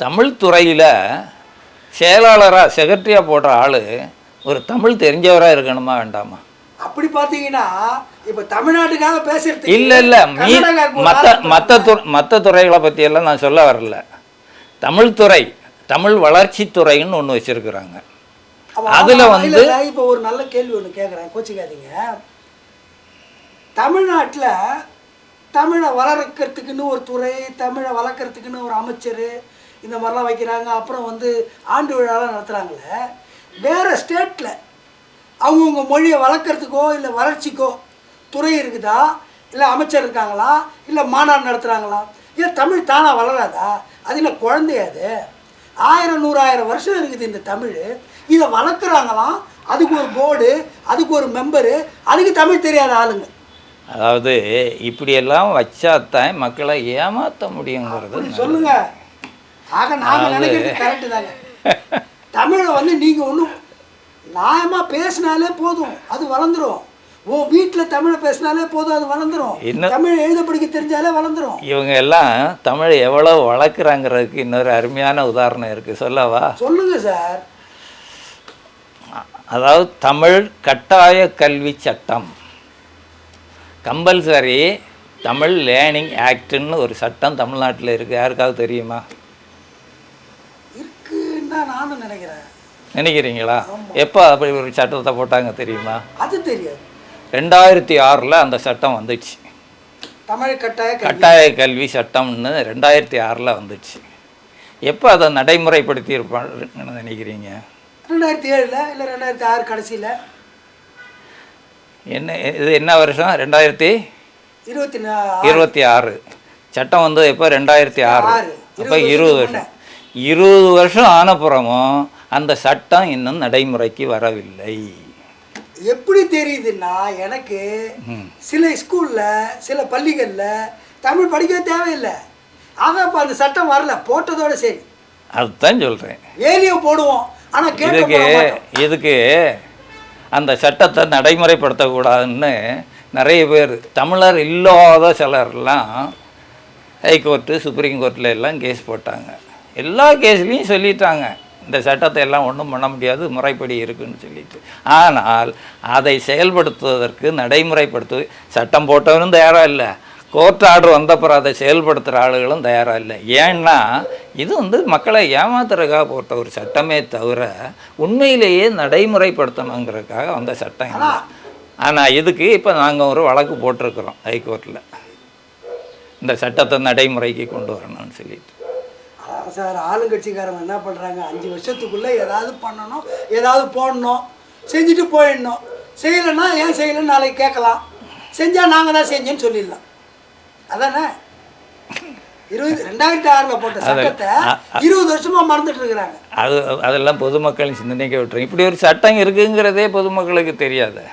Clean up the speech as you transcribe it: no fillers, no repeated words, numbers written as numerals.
தமிழ் துறையில் செயலாளராக செக்ரட்டரியாக போடுற ஆள் ஒரு தமிழ் தெரிஞ்சவராக இருக்கணுமா வேண்டாமா? அப்படி பார்த்தீங்கன்னா இப்போ தமிழ்நாட்டுக்காக பேசுறது இல்லை மற்ற துறைகளை பற்றியெல்லாம் நான் சொல்ல வரல. தமிழ் துறை, தமிழ் வளர்ச்சித்துறைன்னு ஒன்று வச்சுருக்குறாங்க. அதில் வந்து இப்போ ஒரு நல்ல கேள்வி ஒன்று கேட்குறேன், கோச்சிக்காதீங்க. தமிழ்நாட்டில் தமிழை வளர்க்கறதுக்குன்னு ஒரு துறை, தமிழை வளர்க்குறதுக்குன்னு ஒரு அமைச்சர், இந்த மாதிரிலாம் வைக்கிறாங்க. அப்புறம் வந்து ஆண்டு விழாலாம் நடத்துகிறாங்களே. வேறு ஸ்டேட்டில் அவங்கவுங்க மொழியை வளர்க்குறதுக்கோ இல்லை வளர்ச்சிக்கோ துறை இருக்குதா, இல்லை அமைச்சர் இருக்காங்களா, இல்லை மாநாடு நடத்துகிறாங்களா? ஏன் தமிழ் தானாக வளராதா? அது இல்லை குழந்தையாது. 1000-100,000 வருஷம் இருக்குது இந்த தமிழ். இதை வளர்க்குறாங்களாம். அதுக்கு ஒரு போர்டு, அதுக்கு ஒரு மெம்பரு, அதுக்கு தமிழ் தெரியாத ஆளுங்க. அதாவது இப்படியெல்லாம் வச்சாத்தான் மக்களை ஏமாற்ற முடியுங்கிறது சொல்லுங்க. ஆக நாங்கள் நினைக்கிறது கரெக்டு தாங்க. தமிழை வந்து நீங்கள் ஒன்றும் நியாயமாக பேசினாலே போதும், அது வளர்ந்துடும். உன் வீட்டில் தமிழை பேசினாலே போதும், அது வளர்ந்துடும். தமிழ் எழுத படிக்க தெரிஞ்சாலே வளர்ந்துடும். இவங்க எல்லாம் தமிழை எவ்வளோ வளர்க்குறாங்கிறதுக்கு இன்னொரு அருமையான உதாரணம் இருக்குது, சொல்லவா? சொல்லுங்க சார். அதாவது தமிழ் கட்டாய கல்வி சட்டம், கம்பல்சரி தமிழ் லேர்னிங் ஆக்டுன்னு ஒரு சட்டம் தமிழ்நாட்டில் இருக்குது. யாருக்காவது தெரியுமா? இருக்குன்னு தான் நானும் நினைக்கிறேன். நினைக்கிறீங்களா? எப்போ அப்படி ஒரு சட்டத்தை போட்டாங்க தெரியுமா? அது தெரியாது. 2006 அந்த சட்டம் வந்துச்சு. தமிழ் கட்டாய கல்வி சட்டம்னு 2006 வந்துச்சு. எப்போ அதை நடைமுறைப்படுத்தி இருப்பாங்கன்னு நினைக்கிறீங்க? 2007 இல்லை 2006 கடைசியில். என்ன இது என்ன வருஷம்? 2026 சட்டம் வந்து எப்போ? 2006. அப்போ 20 வருஷம். 20 வருஷம் ஆனப்புறமும் அந்த சட்டம் இன்னும் நடைமுறைக்கு வரவில்லை. எப்படி தெரியுதுன்னா, எனக்கு சில ஸ்கூலில் சில பள்ளிகளில் தமிழ் படிக்க தேவையில்லை. ஆனால் இப்போ அந்த சட்டம் வரல, போட்டதோட சரி. அதுதான் சொல்கிறேன். ஏலியோ போடுவோம், ஆனால் இதுக்கு அந்த சட்டத்தை நடைமுறைப்படுத்தக்கூடாதுன்னு நிறைய பேர், தமிழர் இல்லாத சிலர்லாம் ஹைகோர்ட்டு, சுப்ரீம் கோர்ட்டில் எல்லாம் கேஸ் போட்டாங்க. எல்லா கேஸ்லேயும் சொல்லிட்டாங்க இந்த சட்டத்தை எல்லாம் ஒன்றும் பண்ண முடியாது, முறைப்படி இருக்குன்னு சொல்லிட்டு. ஆனால் அதை செயல்படுத்துவதற்கு, நடைமுறைப்படுத்து சட்டம் போட்டவனும் தயாராக இல்லை, கோர்ட் ஆர்டர் வந்தப்புறம் அதை செயல்படுத்துகிற ஆளுகளும் தயாராக இல்லை. ஏன்னா இது வந்து மக்களை ஏமாத்துறதுக்காக போட்ட ஒரு சட்டமே தவிர உண்மையிலேயே நடைமுறைப்படுத்தணுங்கிறதுக்காக வந்த சட்டம் இல்லை. ஆனால் இதுக்கு இப்போ நாங்கள் ஒரு வழக்கு போட்டிருக்கிறோம் ஹைகோர்ட்டில், இந்த சட்டத்தை நடைமுறைக்கு கொண்டு வரணும்னு சொல்லிட்டு. சார், ஆளுங்கட்சிக்காரங்க என்ன பண்ணுறாங்க, 5 வருஷத்துக்குள்ளே ஏதாவது பண்ணணும், ஏதாவது போடணும், செஞ்சுட்டு போயிடணும். செய்யலைன்னா ஏன் செய்யலைன்னு நாளைக்கு கேட்கலாம், செஞ்சால் நாங்கள் தான் செஞ்சேன்னு சொல்லிடலாம். அதானே 2006 போட்ட சட்டத்தை 20 வருஷமாக மறந்துட்டு இருக்கிறாங்க. அதெல்லாம் பொதுமக்களின் சிந்தனைக்கு விட்டுரும். இப்படி ஒரு சட்டம் இருக்குங்கிறதே பொதுமக்களுக்கு தெரியாது.